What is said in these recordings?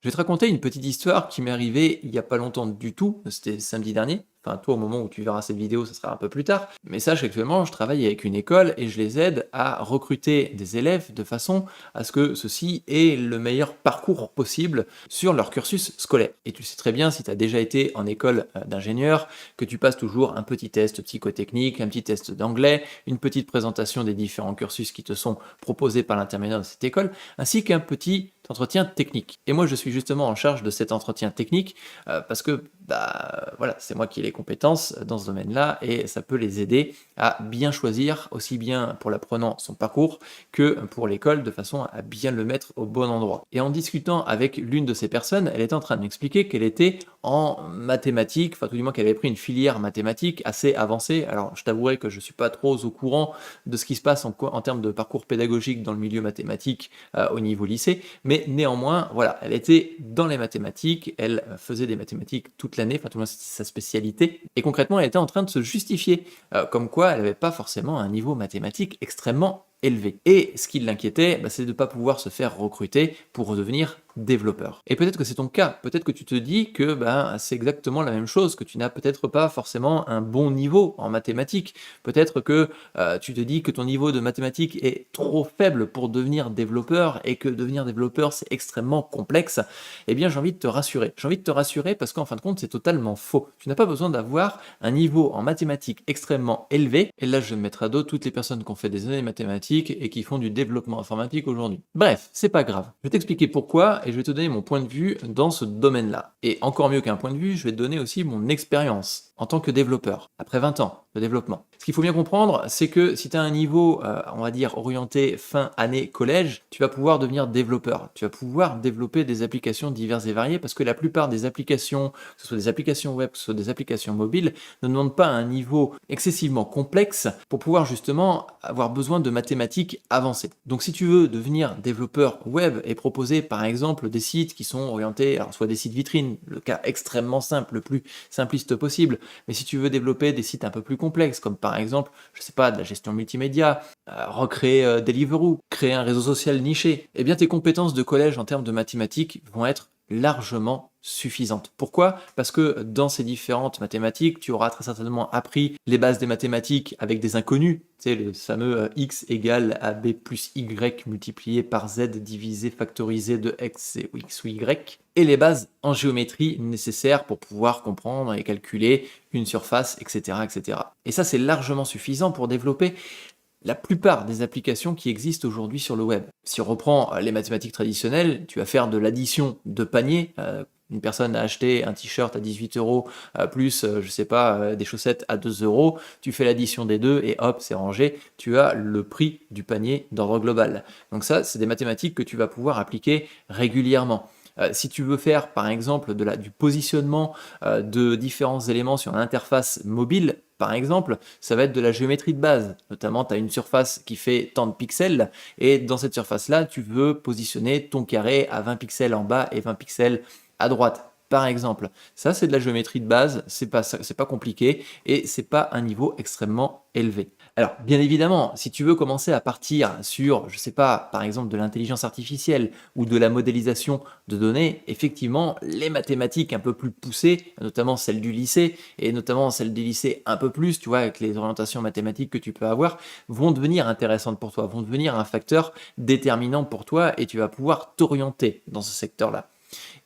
Je vais te raconter une petite histoire qui m'est arrivée il y a pas longtemps du tout, c'était samedi dernier. Enfin, toi, au moment où tu verras cette vidéo, ça sera un peu plus tard. Mais sache qu'actuellement, je travaille avec une école et je les aide à recruter des élèves de façon à ce que ceux-ci aient le meilleur parcours possible sur leur cursus scolaire. Et tu sais très bien, si tu as déjà été en école d'ingénieur, que tu passes toujours un petit test psychotechnique, un petit test d'anglais, une petite présentation des différents cursus qui te sont proposés par l'intermédiaire de cette école, ainsi qu'un petit entretien technique. Et moi, je suis justement en charge de cet entretien technique parce que voilà, c'est moi qui ai les compétences dans ce domaine-là et ça peut les aider à bien choisir, aussi bien pour l'apprenant son parcours que pour l'école, de façon à bien le mettre au bon endroit. Et en discutant avec l'une de ces personnes, elle était en train de m'expliquer qu'elle était en mathématiques, enfin tout du moins qu'elle avait pris une filière mathématique assez avancée. Alors je t'avouerai que je ne suis pas trop au courant de ce qui se passe en termes de parcours pédagogique dans le milieu mathématique au niveau lycée, mais néanmoins, voilà, elle était dans les mathématiques, elle faisait des mathématiques toute l'année, enfin tout le monde c'était sa spécialité, et concrètement elle était en train de se justifier, comme quoi elle n'avait pas forcément un niveau mathématique extrêmement élevé. Et ce qui l'inquiétait, c'est de ne pas pouvoir se faire recruter pour redevenir développeur. Et peut-être que c'est ton cas, peut-être que tu te dis que c'est exactement la même chose, que tu n'as peut-être pas forcément un bon niveau en mathématiques, peut-être que tu te dis que ton niveau de mathématiques est trop faible pour devenir développeur et que devenir développeur c'est extrêmement complexe. Eh bien j'ai envie de te rassurer. J'ai envie de te rassurer parce qu'en fin de compte c'est totalement faux. Tu n'as pas besoin d'avoir un niveau en mathématiques extrêmement élevé, et là je vais me mettre à dos toutes les personnes qui ont fait des années de mathématiques et qui font du développement informatique aujourd'hui. Bref, c'est pas grave. Je vais t'expliquer pourquoi et je vais te donner mon point de vue dans ce domaine-là. Et encore mieux qu'un point de vue, je vais te donner aussi mon expérience en tant que développeur, après 20 ans de développement. Ce qu'il faut bien comprendre, c'est que si tu as un niveau, on va dire, orienté fin année collège, tu vas pouvoir devenir développeur. Tu vas pouvoir développer des applications diverses et variées parce que la plupart des applications, que ce soit des applications web, que ce soit des applications mobiles, ne demandent pas un niveau excessivement complexe pour pouvoir justement avoir besoin de mathématiques avancées. Donc si tu veux devenir développeur web et proposer par exemple des sites qui sont orientés, alors soit des sites vitrines, le cas extrêmement simple, le plus simpliste possible, mais si tu veux développer des sites un peu plus complexes, comme par exemple, je sais pas, de la gestion multimédia, recréer Deliveroo, créer un réseau social niché, eh bien tes compétences de collège en termes de mathématiques vont être largement suffisantes. Pourquoi? Parce que dans ces différentes mathématiques, tu auras très certainement appris les bases des mathématiques avec des inconnus, tu sais, le fameux x égale ab plus y multiplié par z divisé factorisé de x et x ou y, et les bases en géométrie nécessaires pour pouvoir comprendre et calculer une surface, etc. etc. Et ça, c'est largement suffisant pour développer la plupart des applications qui existent aujourd'hui sur le web. Si on reprend les mathématiques traditionnelles, tu vas faire de l'addition de paniers. Une personne a acheté un t-shirt à 18 euros plus, je sais pas, des chaussettes à 2 euros. Tu fais l'addition des deux et hop, c'est rangé. Tu as le prix du panier d'ordre global. Donc ça, c'est des mathématiques que tu vas pouvoir appliquer régulièrement. Si tu veux faire par exemple du positionnement de différents éléments sur une interface mobile, par exemple, ça va être de la géométrie de base. Notamment, tu as une surface qui fait tant de pixels et dans cette surface-là, tu veux positionner ton carré à 20 pixels en bas et 20 pixels à droite. Par exemple, ça c'est de la géométrie de base, c'est pas compliqué et c'est pas un niveau extrêmement élevé. Alors, bien évidemment, si tu veux commencer à partir sur, je sais pas, par exemple de l'intelligence artificielle ou de la modélisation de données, effectivement, les mathématiques un peu plus poussées, notamment celles du lycée et notamment celles des lycées un peu plus, tu vois, avec les orientations mathématiques que tu peux avoir, vont devenir intéressantes pour toi, vont devenir un facteur déterminant pour toi et tu vas pouvoir t'orienter dans ce secteur-là.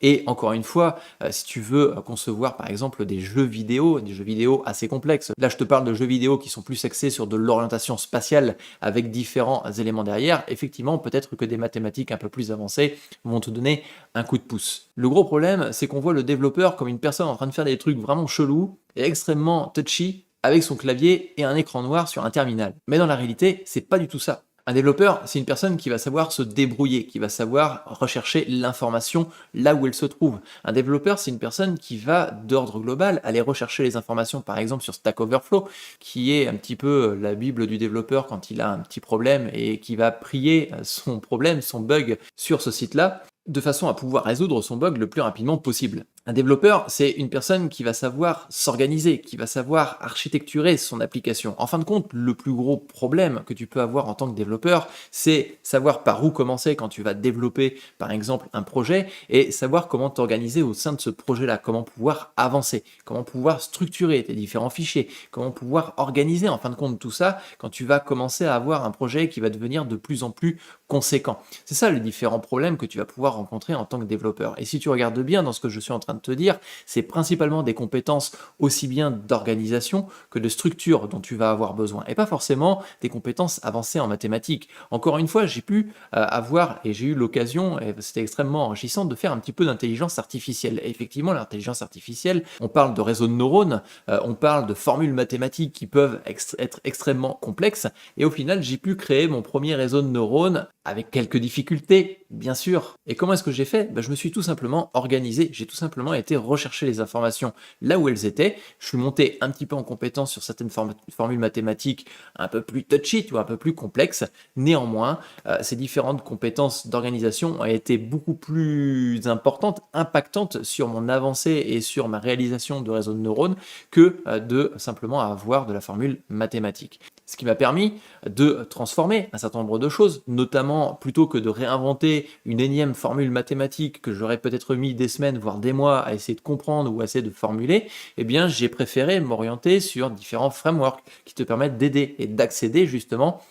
Et encore une fois, si tu veux concevoir par exemple des jeux vidéo assez complexes, là je te parle de jeux vidéo qui sont plus axés sur de l'orientation spatiale avec différents éléments derrière, effectivement peut-être que des mathématiques un peu plus avancées vont te donner un coup de pouce. Le gros problème, c'est qu'on voit le développeur comme une personne en train de faire des trucs vraiment chelous et extrêmement touchy avec son clavier et un écran noir sur un terminal. Mais dans la réalité, c'est pas du tout ça. Un développeur, c'est une personne qui va savoir se débrouiller, qui va savoir rechercher l'information là où elle se trouve. Un développeur, c'est une personne qui va, d'ordre global, aller rechercher les informations, par exemple sur Stack Overflow, qui est un petit peu la bible du développeur quand il a un petit problème et qui va prier son problème, son bug sur ce site-là, de façon à pouvoir résoudre son bug le plus rapidement possible. Un développeur, c'est une personne qui va savoir s'organiser, qui va savoir architecturer son application. En fin de compte, le plus gros problème que tu peux avoir en tant que développeur, c'est savoir par où commencer quand tu vas développer, par exemple, un projet et savoir comment t'organiser au sein de ce projet-là, comment pouvoir avancer, comment pouvoir structurer tes différents fichiers, comment pouvoir organiser, en fin de compte, tout ça quand tu vas commencer à avoir un projet qui va devenir de plus en plus conséquent. C'est ça les différents problèmes que tu vas pouvoir rencontrer en tant que développeur. Et si tu regardes bien dans ce que je suis en train de te dire, c'est principalement des compétences aussi bien d'organisation que de structure dont tu vas avoir besoin, et pas forcément des compétences avancées en mathématiques. Encore une fois, j'ai pu avoir, et j'ai eu l'occasion, et c'était extrêmement enrichissant, de faire un petit peu d'intelligence artificielle. Et effectivement, l'intelligence artificielle, on parle de réseaux de neurones, on parle de formules mathématiques qui peuvent être extrêmement complexes, et au final, j'ai pu créer mon premier réseau de neurones avec quelques difficultés, bien sûr. Et comment est-ce que j'ai fait? Je me suis tout simplement organisé, j'ai tout simplement été rechercher les informations là où elles étaient, je suis monté un petit peu en compétence sur certaines formules mathématiques un peu plus touchy, ou un peu plus complexes. Néanmoins, ces différentes compétences d'organisation ont été beaucoup plus importantes, impactantes sur mon avancée et sur ma réalisation de réseau de neurones que de simplement avoir de la formule mathématique. Ce qui m'a permis de transformer un certain nombre de choses, notamment plutôt que de réinventer une énième formule mathématique que j'aurais peut-être mis des semaines, voire des mois à essayer de comprendre ou à essayer de formuler, eh bien j'ai préféré m'orienter sur différents frameworks qui te permettent d'aider et d'accéder justement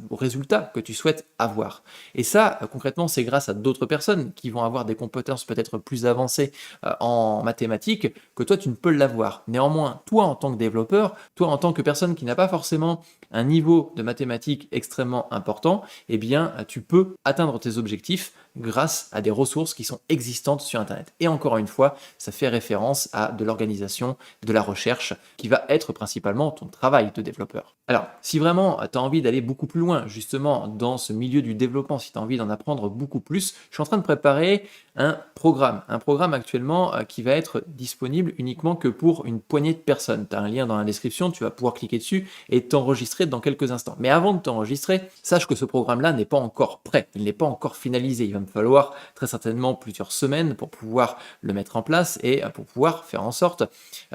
aux résultats que tu souhaites avoir. Et ça, concrètement, c'est grâce à d'autres personnes qui vont avoir des compétences peut-être plus avancées en mathématiques que toi, tu ne peux l'avoir. Néanmoins, toi, en tant que développeur, toi, en tant que personne qui n'a pas forcément un niveau de mathématiques extrêmement important, eh bien, tu peux atteindre tes objectifs grâce à des ressources qui sont existantes sur Internet. Et encore une fois, ça fait référence à de l'organisation, de la recherche, qui va être principalement ton travail de développeur. Alors, si vraiment tu as envie d'aller beaucoup plus loin, justement, dans ce milieu du développement, si tu as envie d'en apprendre beaucoup plus, je suis en train de préparer un programme actuellement qui va être disponible uniquement que pour une poignée de personnes. Tu as un lien dans la description, tu vas pouvoir cliquer dessus et t'enregistrer dans quelques instants. Mais avant de t'enregistrer, sache que ce programme-là n'est pas encore prêt, il n'est pas encore finalisé. Il va me falloir très certainement plusieurs semaines pour pouvoir le mettre en place et pour pouvoir faire en sorte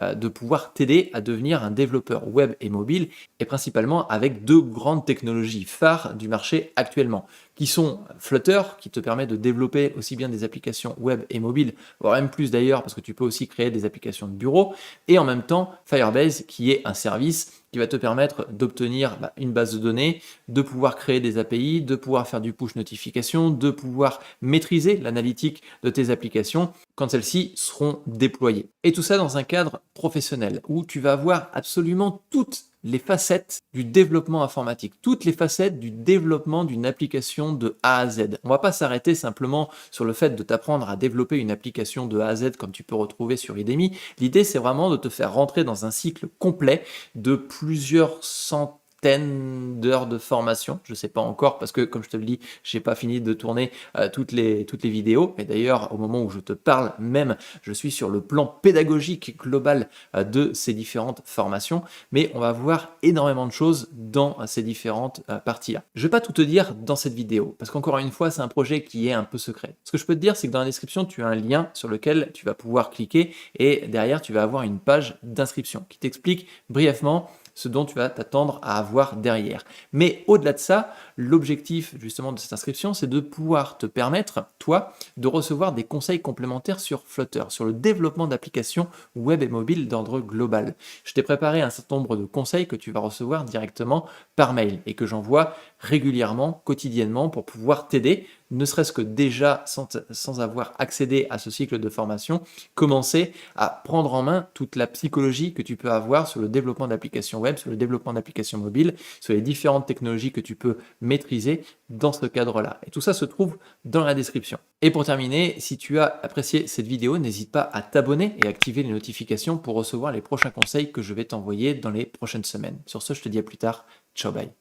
de pouvoir t'aider à devenir un développeur web et mobile, et principalement avec deux grandes technologies phares du marché actuellement, qui sont Flutter, qui te permet de développer aussi bien des applications web et mobiles, voire même plus d'ailleurs, parce que tu peux aussi créer des applications de bureau, et en même temps Firebase, qui est un service qui va te permettre d'obtenir une base de données, de pouvoir créer des API, de pouvoir faire du push notification, de pouvoir maîtriser l'analytique de tes applications quand celles-ci seront déployées. Et tout ça dans un cadre professionnel où tu vas avoir absolument toutes les facettes du développement informatique, toutes les facettes du développement d'une application de A à Z. On ne va pas s'arrêter simplement sur le fait de t'apprendre à développer une application de A à Z comme tu peux retrouver sur Udemy. L'idée, c'est vraiment de te faire rentrer dans un cycle complet de plusieurs centaines d'heures de formation. Je ne sais pas encore parce que, comme je te le dis, je n'ai pas fini de tourner toutes les vidéos. Et d'ailleurs, au moment où je te parle même, je suis sur le plan pédagogique global de ces différentes formations. Mais on va voir énormément de choses dans ces différentes parties-là. Je ne vais pas tout te dire dans cette vidéo parce qu'encore une fois, c'est un projet qui est un peu secret. Ce que je peux te dire, c'est que dans la description, tu as un lien sur lequel tu vas pouvoir cliquer et derrière, tu vas avoir une page d'inscription qui t'explique brièvement ce dont tu vas t'attendre à avoir derrière. Mais au-delà de ça, l'objectif justement de cette inscription, c'est de pouvoir te permettre, toi, de recevoir des conseils complémentaires sur Flutter, sur le développement d'applications web et mobile d'ordre global. Je t'ai préparé un certain nombre de conseils que tu vas recevoir directement par mail et que j'envoie régulièrement, quotidiennement, pour pouvoir t'aider, ne serait-ce que déjà sans avoir accédé à ce cycle de formation, commencer à prendre en main toute la psychologie que tu peux avoir sur le développement d'applications web, sur le développement d'applications mobiles, sur les différentes technologies que tu peux maîtriser dans ce cadre-là. Et tout ça se trouve dans la description. Et pour terminer, si tu as apprécié cette vidéo, n'hésite pas à t'abonner et activer les notifications pour recevoir les prochains conseils que je vais t'envoyer dans les prochaines semaines. Sur ce, je te dis à plus tard. Ciao, bye.